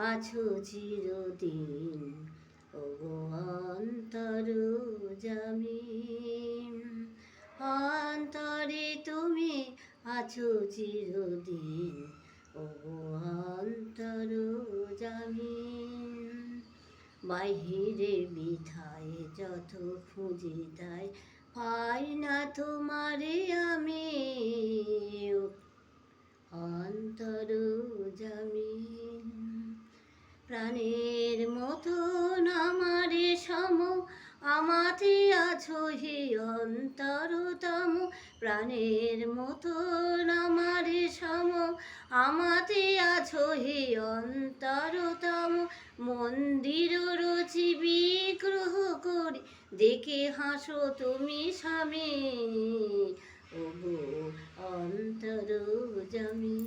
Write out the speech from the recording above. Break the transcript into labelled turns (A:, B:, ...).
A: আছো চিরদিন ওগো অন্তর্যামী। অন্তরে তুমি আছো চিরদিন ওগো অন্তর্যামী। বাহিরে বিধায় যত খুঁজি তাই পাই না তোমারে আমি অন্তর্যামী। প্রাণের মতন আমারে সম আমাতে আছো হি অন্তরতম। প্রাণের মতন আমারে সম আমাতে আছো হি অন্তরতম। মন্দির রচি বিগ্রহ করি দেখে হাসো তুমি স্বামী ওগো অন্তর্যামী।